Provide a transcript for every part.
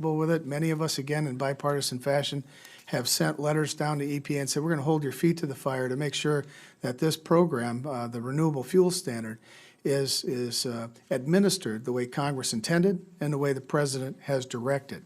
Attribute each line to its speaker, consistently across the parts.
Speaker 1: with it. Many of us, again, in bipartisan fashion, have sent letters down to EPA and said, we're going to hold your feet to the fire to make sure that this program, the Renewable Fuel Standard, is administered the way Congress intended and the way the President has directed.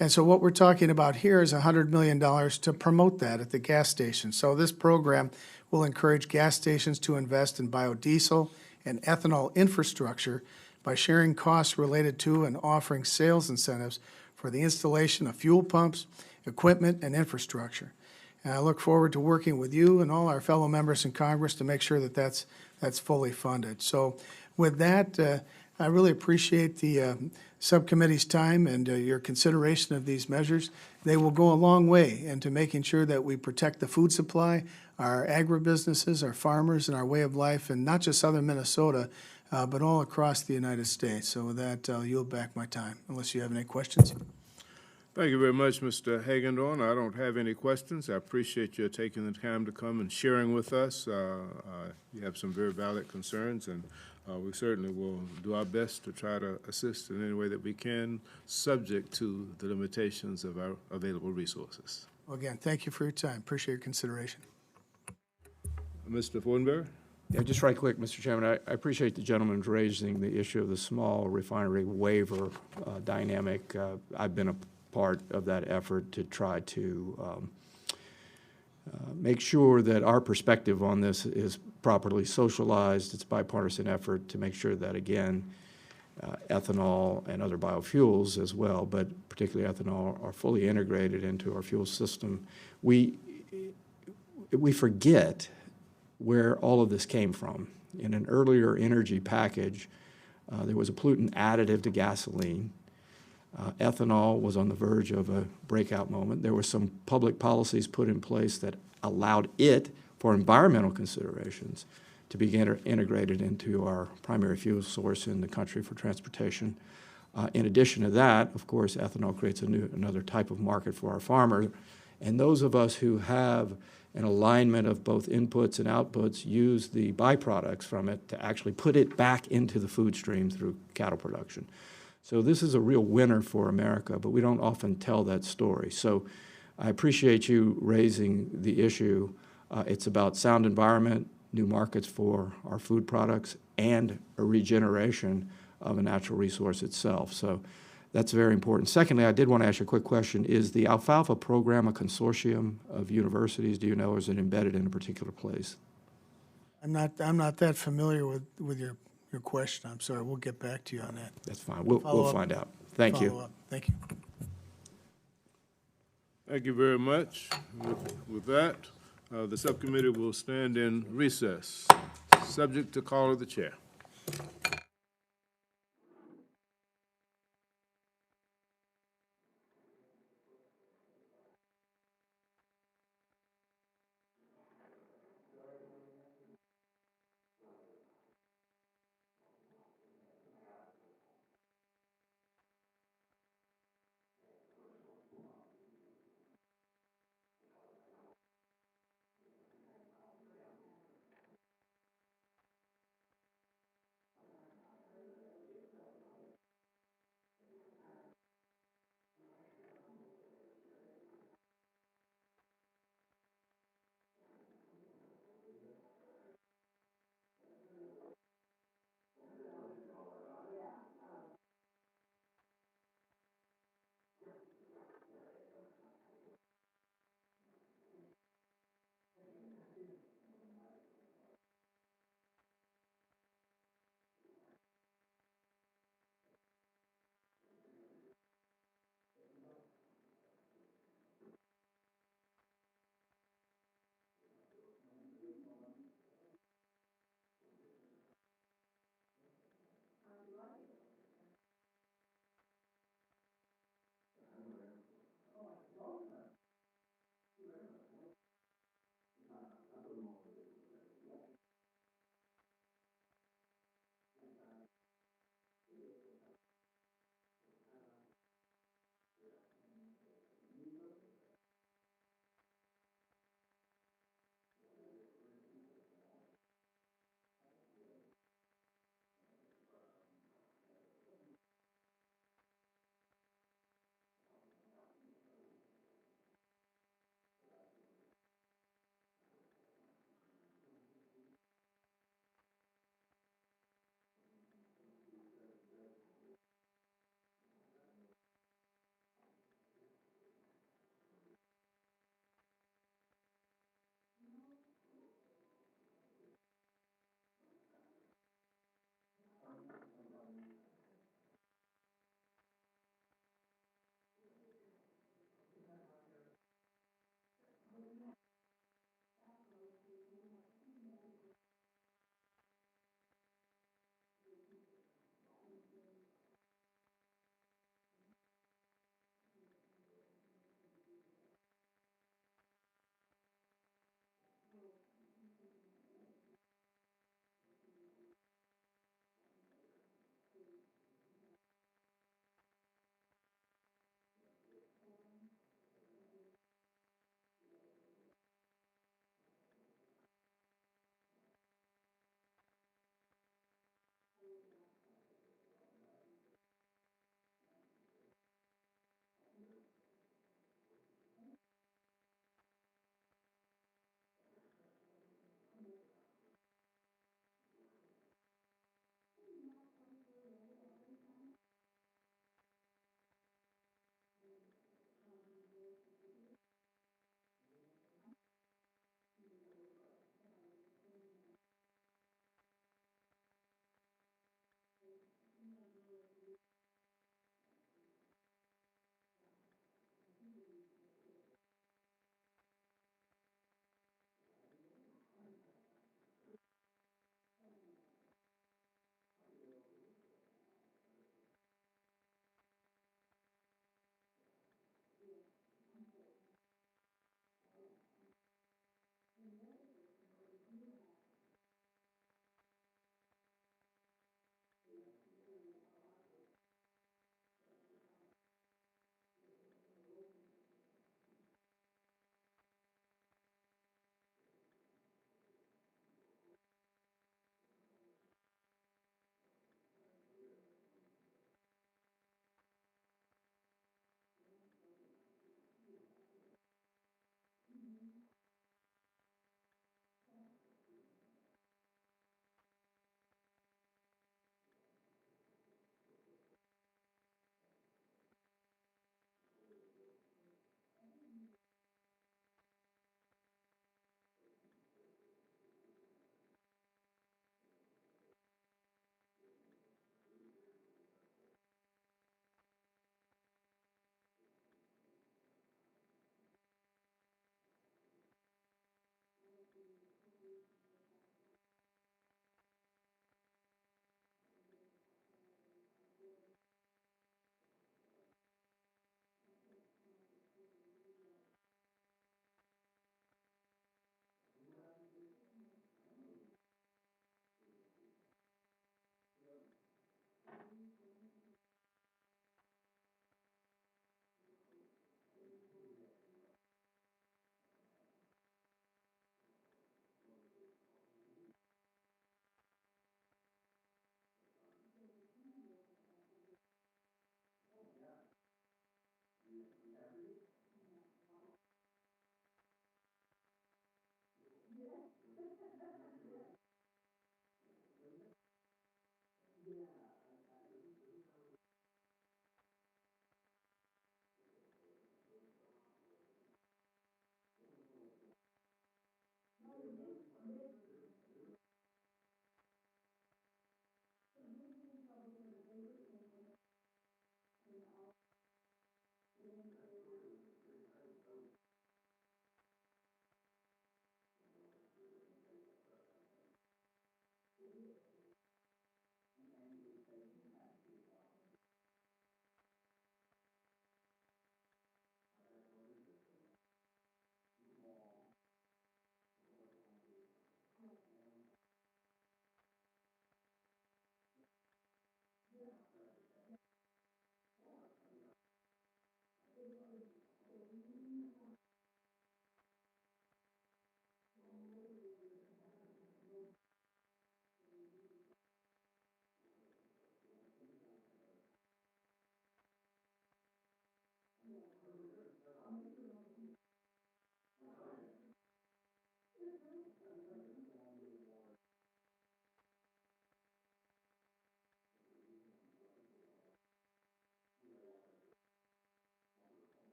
Speaker 1: And so what we're talking about here is $100 million to promote that at the gas station. So this program will encourage gas stations to invest in biodiesel and ethanol infrastructure by sharing costs related to and offering sales incentives for the installation of fuel pumps, equipment, and infrastructure. And I look forward to working with you and all our fellow members in Congress to make sure that that's fully funded. So with that, I really appreciate the subcommittee's time and your consideration of these measures. They will go a long way into making sure that we protect the food supply, our agribusinesses, our farmers, and our way of life, and not just southern Minnesota, but all across the United States. So with that, I'll yield back my time, unless you have any questions.
Speaker 2: Thank you very much, Mr. Hagendorn. I don't have any questions. I appreciate you taking the time to come and sharing with us. You have some very valid concerns, and we certainly will do our best to try to assist in any way that we can, subject to the limitations of our available resources.
Speaker 1: Well, again, thank you for your time. Appreciate your consideration.
Speaker 2: Mr. Fortenberry?
Speaker 3: Yeah, just right quick, Mr. Chairman, I appreciate the gentleman raising the issue of the small refinery waiver dynamic. I've been a part of that effort to try to make sure that our perspective on this is properly socialized. It's a bipartisan effort to make sure that, again, ethanol and other biofuels as well, but particularly ethanol, are fully integrated into our fuel system. We forget where all of this came from. In an earlier energy package, there was a pollutant additive to gasoline. Ethanol was on the verge of a breakout moment. There were some public policies put in place that allowed it, for environmental considerations, to be integrated into our primary fuel source in the country for transportation. In addition to that, of course, ethanol creates another type of market for our farmers. And those of us who have an alignment of both inputs and outputs use the byproducts from it to actually put it back into the food stream through cattle production. So this is a real winner for America, but we don't often tell that story. So I appreciate you raising the issue. It's about sound environment, new markets for our food products, and a regeneration of a natural resource itself. So that's very important. Secondly, I did want to ask you a quick question. Is the alfalfa program a consortium of universities, do you know, or is it embedded in a particular place?
Speaker 1: I'm not that familiar with your question. I'm sorry. We'll get back to you on that.
Speaker 3: That's fine. We'll find out. Thank you.
Speaker 1: Thank you.
Speaker 2: Thank you very much. With that, the subcommittee will stand in recess, subject to call of the chair.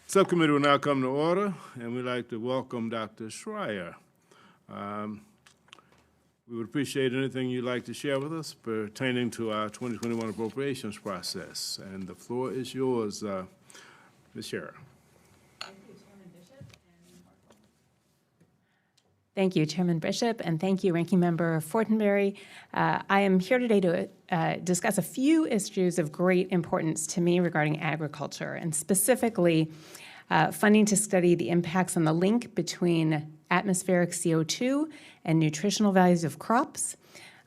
Speaker 2: Subcommittee will now come to order, and we'd like to welcome Dr. Schreier. We would appreciate anything you'd like to share with us pertaining to our 2021 appropriations process. And the floor is yours, Ms. Scherer.
Speaker 4: Thank you, Chairman Bishop, and thank you, Ranking Member Fortenberry. I am here today to discuss a few issues of great importance to me regarding agriculture, and specifically funding to study the impacts on the link between atmospheric CO2 and nutritional values of crops,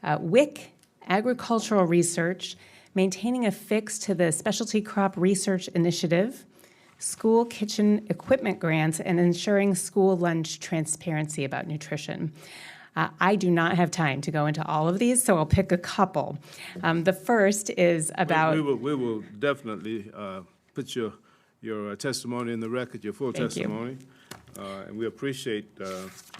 Speaker 4: WIC, agricultural research, maintaining a fix to the Specialty Crop Research Initiative, school kitchen equipment grants, and ensuring school lunch transparency about nutrition. I do not have time to go into all of these, so I'll pick a couple. The first is about...
Speaker 2: We will definitely put your testimony in the record, your full testimony. And we appreciate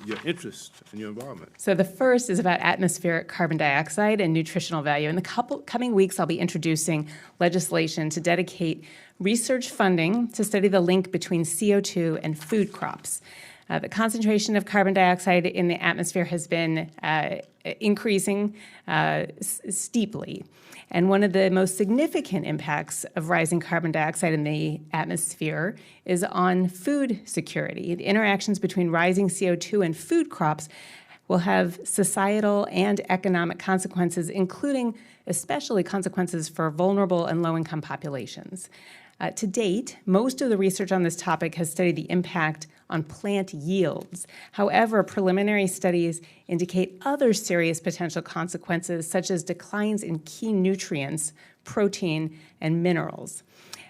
Speaker 2: your interest and your involvement.
Speaker 4: So the first is about atmospheric carbon dioxide and nutritional value. In the coming weeks, I'll be introducing legislation to dedicate research funding to study the link between CO2 and food crops. The concentration of carbon dioxide in the atmosphere has been increasing steeply. And one of the most significant impacts of rising carbon dioxide in the atmosphere is on food security. The interactions between rising CO2 and food crops will have societal and economic consequences, including especially consequences for vulnerable and low-income populations. To date, most of the research on this topic has studied the impact on plant yields. However, preliminary studies indicate other serious potential consequences, such as declines in key nutrients, protein, and minerals.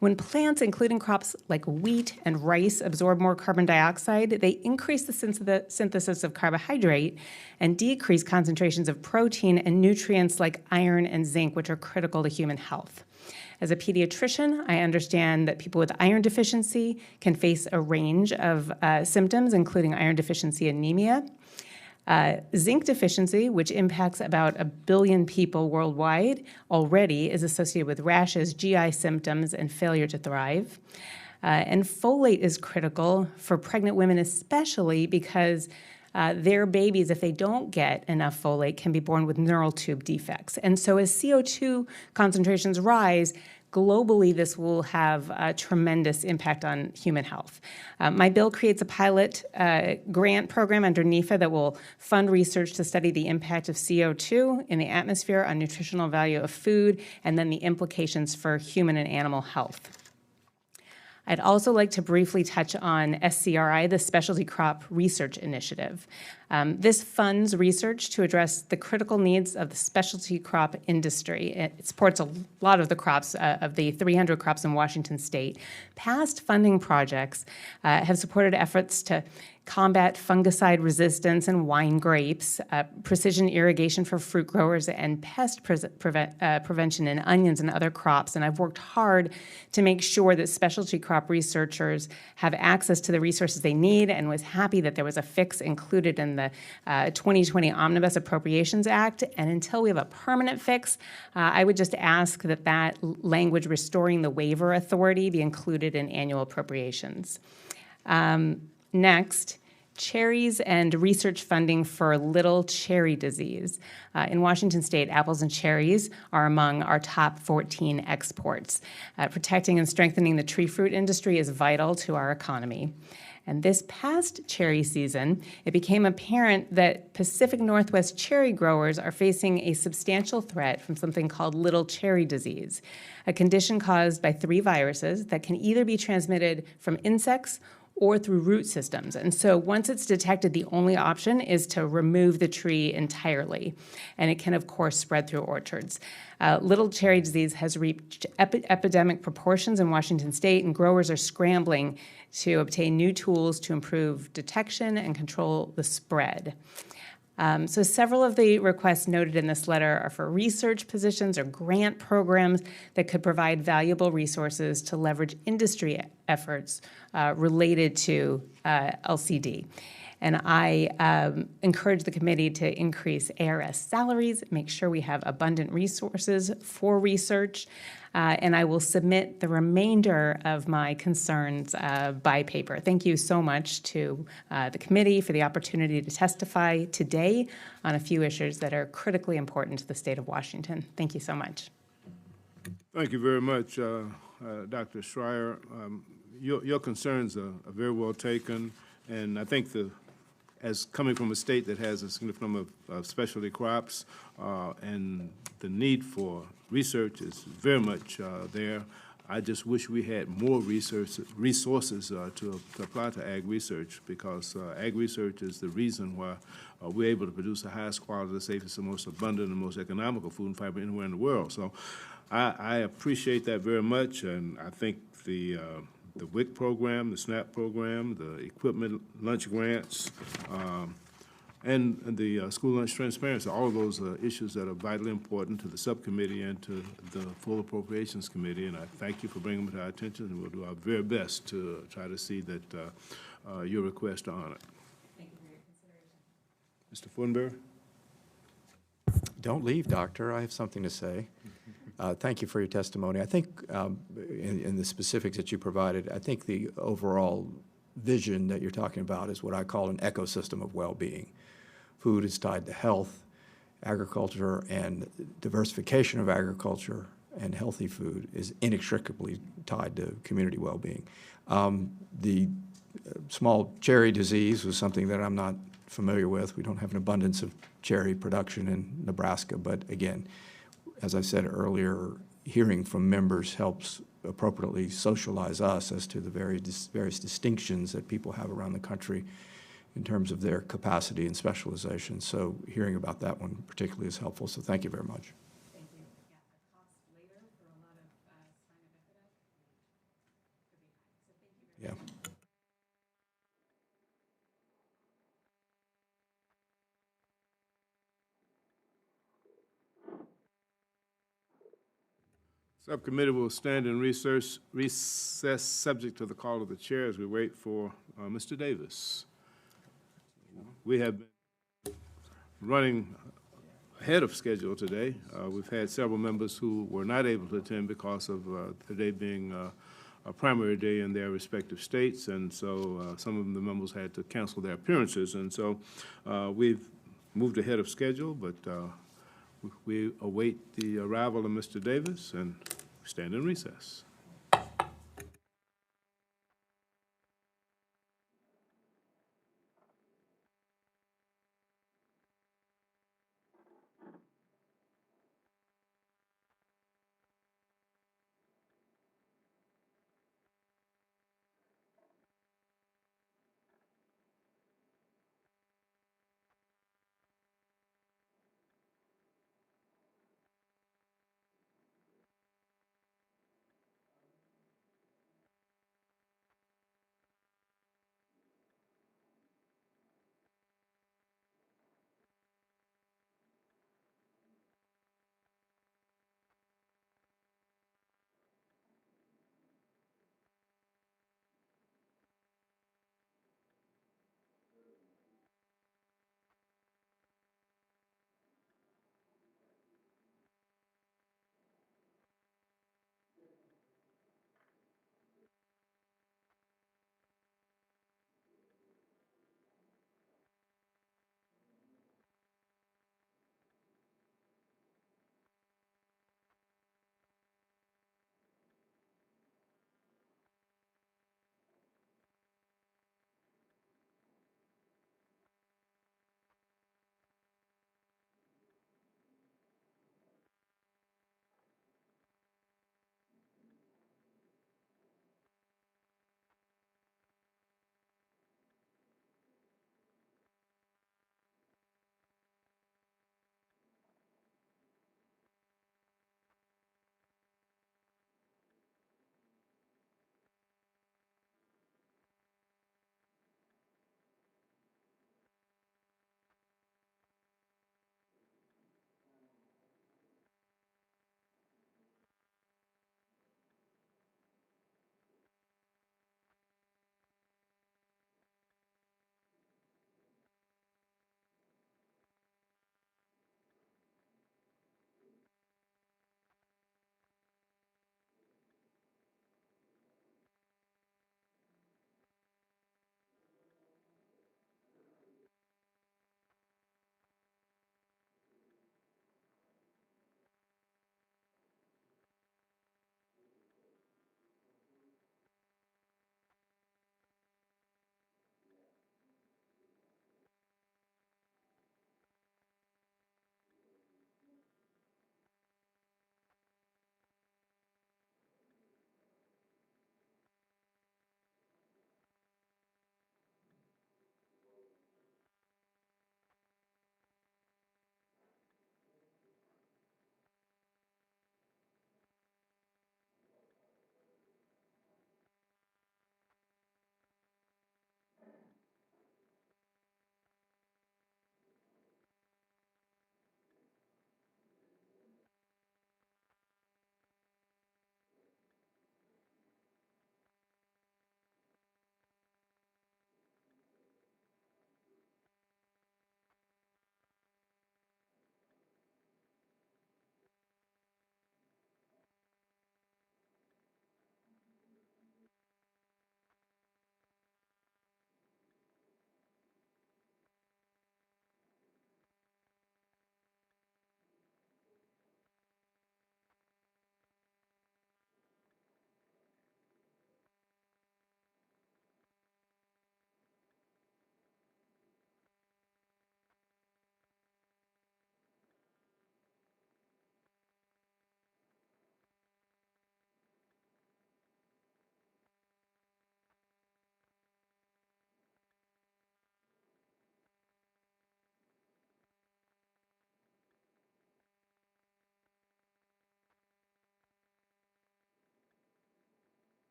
Speaker 4: When plants, including crops like wheat and rice, absorb more carbon dioxide, they increase the synthesis of carbohydrate and decrease concentrations of protein and nutrients like iron and zinc, which are critical to human health. As a pediatrician, I understand that people with iron deficiency can face a range of symptoms, including iron deficiency anemia. Zinc deficiency, which impacts about 1 billion people worldwide, already is associated with rashes, GI symptoms, and failure to thrive. And folate is critical for pregnant women, especially because their babies, if they don't get enough folate, can be born with neural tube defects. And so as CO2 concentrations rise, globally, this will have a tremendous impact on human health. My bill creates a pilot grant program under NEFA that will fund research to study the impact of CO2 in the atmosphere on nutritional value of food and then the implications for human and animal health. I'd also like to briefly touch on SCRI, the Specialty Crop Research Initiative. This funds research to address the critical needs of the specialty crop industry. It supports a lot of the crops, of the 300 crops in Washington state. Past funding projects have supported efforts to combat fungicide resistance in wine grapes, precision irrigation for fruit growers, and pest prevention in onions and other crops. And I've worked hard to make sure that specialty crop researchers have access to the resources they need, and was happy that there was a fix included in the 2020 Omnibus Appropriations Act. And until we have a permanent fix, I would just ask that that language restoring the waiver authority be included in annual appropriations. Next, cherries and research funding for little cherry disease. In Washington state, apples and cherries are among our top 14 exports. Protecting and strengthening the tree fruit industry is vital to our economy. And this past cherry season, it became apparent that Pacific Northwest cherry growers are facing a substantial threat from something called little cherry disease, a condition caused by 3 viruses that can either be transmitted from insects or through root systems. And so once it's detected, the only option is to remove the tree entirely. And it can, of course, spread through orchards. Little cherry disease has reached epidemic proportions in Washington state, and growers are scrambling to obtain new tools to improve detection and control the spread. So several of the requests noted in this letter are for research positions or grant programs that could provide valuable resources to leverage industry efforts related to LCD. And I encourage the committee to increase ARS salaries, make sure we have abundant resources for research, and I will submit the remainder of my concerns by paper. Thank you so much to the committee for the opportunity to testify today on a few issues that are critically important to the state of Washington. Thank you so much.
Speaker 2: Thank you very much, Dr. Schreier. Your concerns are very well taken, and I think as coming from a state that has a significant number of specialty crops, and the need for research is very much there. I just wish we had more resources to apply to ag research, because ag research is the reason why we're able to produce the highest quality, the safest, the most abundant, and most economical food and fiber anywhere in the world. So I appreciate that very much, and I think the WIC program, the SNAP program, the equipment lunch grants, and the school lunch transparency, all of those are issues that are vitally important to the subcommittee and to the full appropriations committee, and I thank you for bringing them to our attention, and we'll do our very best to try to see that your requests are honored.
Speaker 4: Thank you for your consideration.
Speaker 2: Mr. Funberry?
Speaker 3: Don't leave, Doctor. I have something to say. Thank you for your testimony. I think in the specifics that you provided, I think the overall vision that you're talking about is what I call an ecosystem of well-being. Food is tied to health, agriculture, and diversification of agriculture and healthy food is inextricably tied to community well-being. The small cherry disease was something that I'm not familiar with. We don't have an abundance of cherry production in Nebraska, but again, as I said earlier, hearing from members helps appropriately socialize us as to the various distinctions that people have around the country in terms of their capacity and specialization. So hearing about that one particularly is helpful. So thank you very much.
Speaker 4: Thank you. Yeah, the cost later for a lot of spina bifida could be high. So thank you very much.
Speaker 3: Yeah.
Speaker 2: Subcommittee will stand in recess subject to the call of the chair as we wait for Mr. Davis. We have been running ahead of schedule today. We've had several members who were not able to attend because of today being a primary day in their respective states, and so some of the members had to cancel their appearances. And so we've moved ahead of schedule, but we await the arrival of Mr. Davis and stand in recess.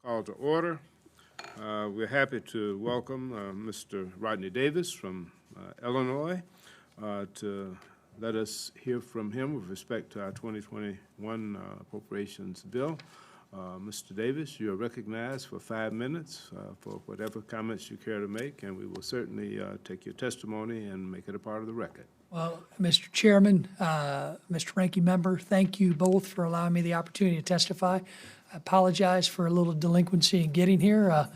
Speaker 2: Call to order. We're happy to welcome Mr. Rodney Davis from Illinois to let us hear from him with respect to our 2021 appropriations bill. Mr. Davis, you are recognized for 5 minutes for whatever comments you care to make, and we will certainly take your testimony and make it a part of the record.
Speaker 5: Well, Mr. Chairman, Mr. Ranking Member, thank you both for allowing me the opportunity to testify. I apologize for a little delinquency in getting here.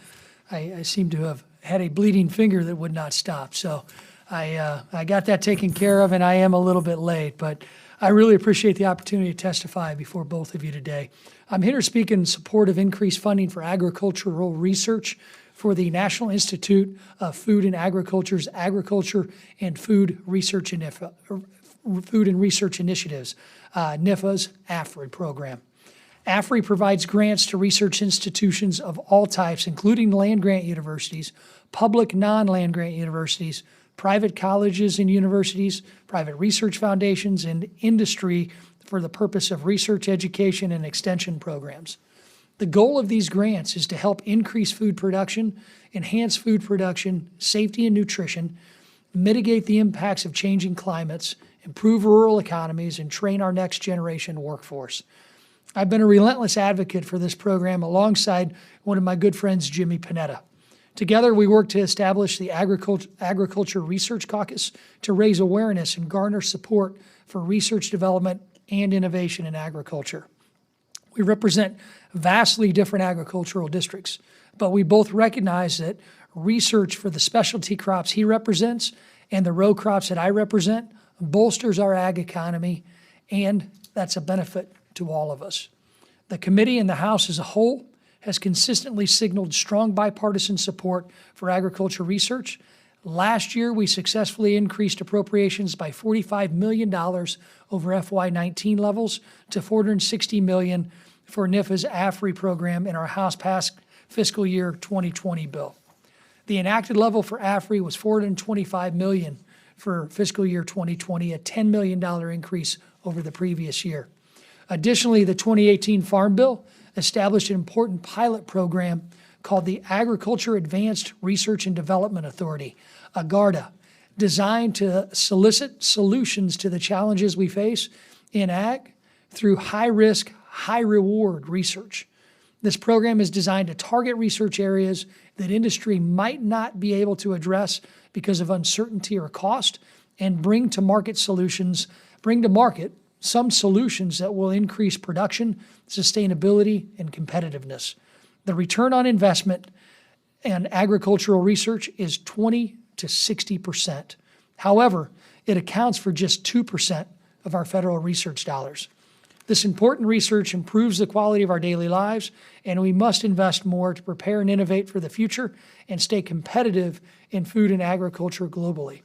Speaker 5: I seem to have had a bleeding finger that would not stop. So I got that taken care of, and I am a little bit late, but I really appreciate the opportunity to testify before both of you today. I'm here to speak in support of increased funding for agricultural research for the National Institute of Food and Agriculture's Agriculture and Food Research Initiatives, NIFA's AFRI program. AFRI provides grants to research institutions of all types, including land-grant universities, public non-land grant universities, private colleges and universities, private research foundations, and industry for the purpose of research, education, and extension programs. The goal of these grants is to help increase food production, enhance food production, safety and nutrition, mitigate the impacts of changing climates, improve rural economies, and train our next generation workforce. I've been a relentless advocate for this program alongside one of my good friends, Jimmy Panetta. Together, we work to establish the Agriculture Research Caucus to raise awareness and garner support for research development and innovation in agriculture. We represent vastly different agricultural districts, but we both recognize that research for the specialty crops he represents and the row crops that I represent bolsters our ag economy, and that's a benefit to all of us. The committee and the House as a whole has consistently signaled strong bipartisan support for agriculture research. Last year, we successfully increased appropriations by $45 million over FY19 levels to $460 million for NIFA's AFRI program in our House-passed fiscal year 2020 bill. The enacted level for AFRI was $425 million for fiscal year 2020, a $10 million increase over the previous year. Additionally, the 2018 Farm Bill established an important pilot program called the Agriculture Advanced Research and Development Authority, AGARDA, designed to solicit solutions to the challenges we face in ag through high-risk, high-reward research. This program is designed to target research areas that industry might not be able to address because of uncertainty or cost, and bring to market some solutions that will increase production, sustainability, and competitiveness. The return on investment in agricultural research is 20 to 60%. However, it accounts for just 2% of our federal research dollars. This important research improves the quality of our daily lives, and we must invest more to prepare and innovate for the future and stay competitive in food and agriculture globally.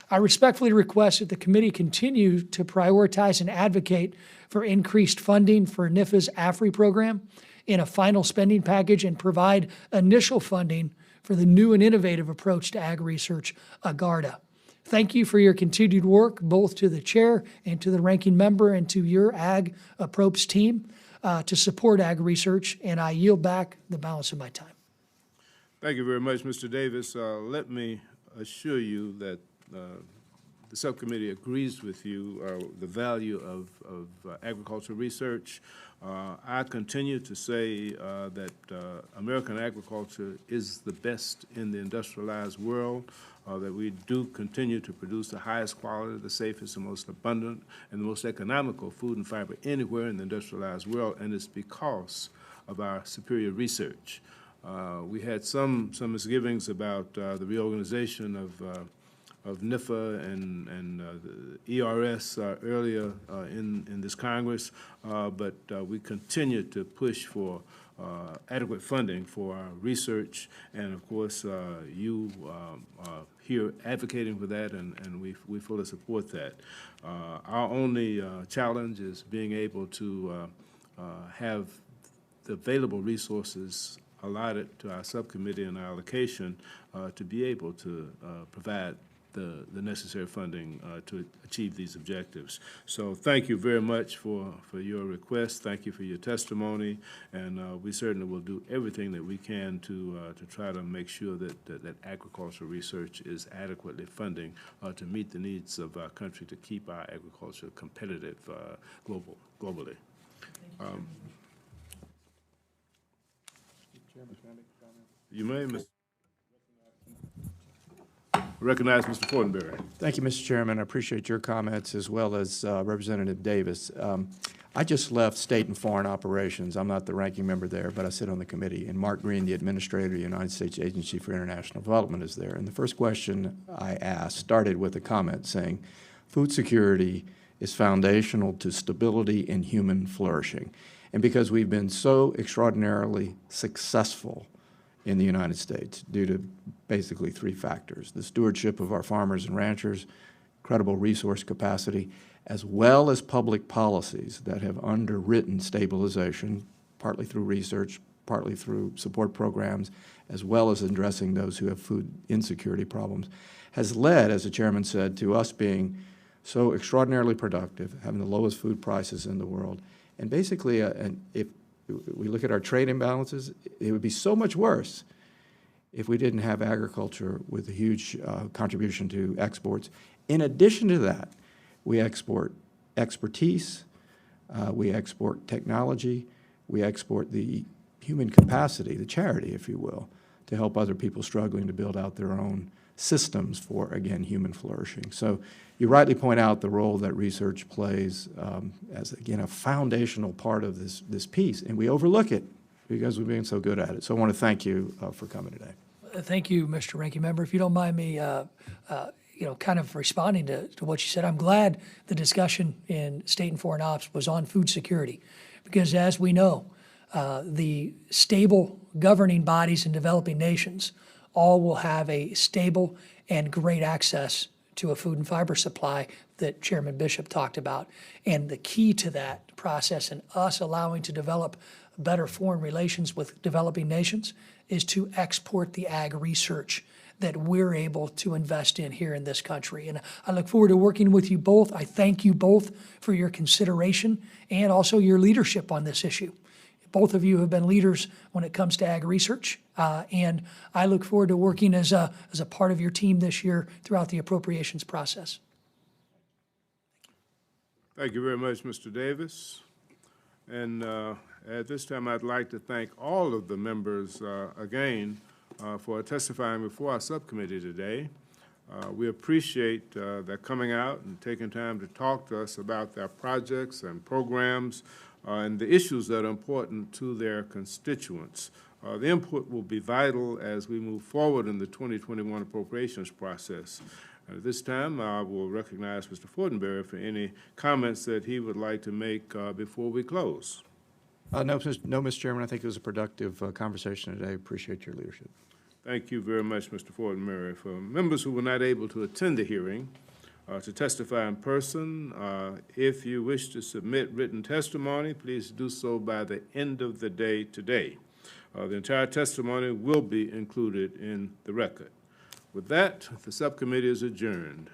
Speaker 5: I respectfully request that the committee continue to prioritize and advocate for increased funding for NIFA's AFRI program in a final spending package and provide initial funding for the new and innovative approach to ag research, AGARDA. Thank you for your continued work, both to the chair and to the ranking member and to your ag approach team to support ag research, and I yield back the balance of my time.
Speaker 2: Thank you very much, Mr. Davis. Let me assure you that the subcommittee agrees with you the value of agricultural research. I continue to say that American agriculture is the best in the industrialized world, that we do continue to produce the highest quality, the safest, the most abundant, and the most economical food and fiber anywhere in the industrialized world, and it's because of our superior research. We had some misgivings about the reorganization of NIFA and the ERS earlier in this Congress, but we continue to push for adequate funding for our research, and of course you are here advocating for that, and we fully support that. Our only challenge is being able to have the available resources allotted to our subcommittee and our allocation to be able to provide the necessary funding to achieve these objectives. So thank you very much for your request. Thank you for your testimony, and we certainly will do everything that we can to try to make sure that agricultural research is adequately funding to meet the needs of our country to keep our agriculture competitive globally. You may, recognize Mr. Fortenberry.
Speaker 3: Thank you, Mr. Chairman. I appreciate your comments as well as Representative Davis. I just left State and Foreign Operations. I'm not the ranking member there, but I sit on the committee. And Mark Green, the Administrator of the United States Agency for International Development, is there. And the first question I asked started with a comment saying, food security is foundational to stability and human flourishing. And because we've been so extraordinarily successful in the United States due to basically three factors: the stewardship of our farmers and ranchers, credible resource capacity, as well as public policies that have underwritten stabilization, partly through research, partly through support programs, as well as addressing those who have food insecurity problems, has led, as the chairman said, to us being so extraordinarily productive, having the lowest food prices in the world. And basically, if we look at our trade imbalances, it would be so much worse if we didn't have agriculture with a huge contribution to exports. In addition to that, we export expertise, we export technology, we export the human capacity, the charity, if you will, to help other people struggling to build out their own systems for, again, human flourishing. So you rightly point out the role that research plays as, again, a foundational part of this piece, and we overlook it because we've been so good at it. So I want to thank you for coming today.
Speaker 5: Thank you, Mr. Ranking Member. If you don't mind me, kind of responding to what you said, I'm glad the discussion in State and Foreign Ops was on food security, because as we know, the stable governing bodies in developing nations all will have a stable and great access to a food and fiber supply that Chairman Bishop talked about. And the key to that process and us allowing to develop better foreign relations with developing nations is to export the ag research that we're able to invest in here in this country. And I look forward to working with you both. I thank you both for your consideration and also your leadership on this issue. Both of you have been leaders when it comes to ag research, and I look forward to working as a part of your team this year throughout the appropriations process.
Speaker 2: Thank you very much, Mr. Davis. And at this time, I'd like to thank all of the members again for testifying before our subcommittee today. We appreciate their coming out and taking time to talk to us about their projects and programs and the issues that are important to their constituents. The input will be vital as we move forward in the 2021 appropriations process. At this time, I will recognize Mr. Fortenberry for any comments that he would like to make before we close.
Speaker 3: No, Mr. Chairman, I think it was a productive conversation today. Appreciate your leadership.
Speaker 2: Thank you very much, Mr. Fortenberry. For members who were not able to attend the hearing, to testify in person, if you wish to submit written testimony, please do so by the end of the day today. The entire testimony will be included in the record. With that, the subcommittee is adjourned.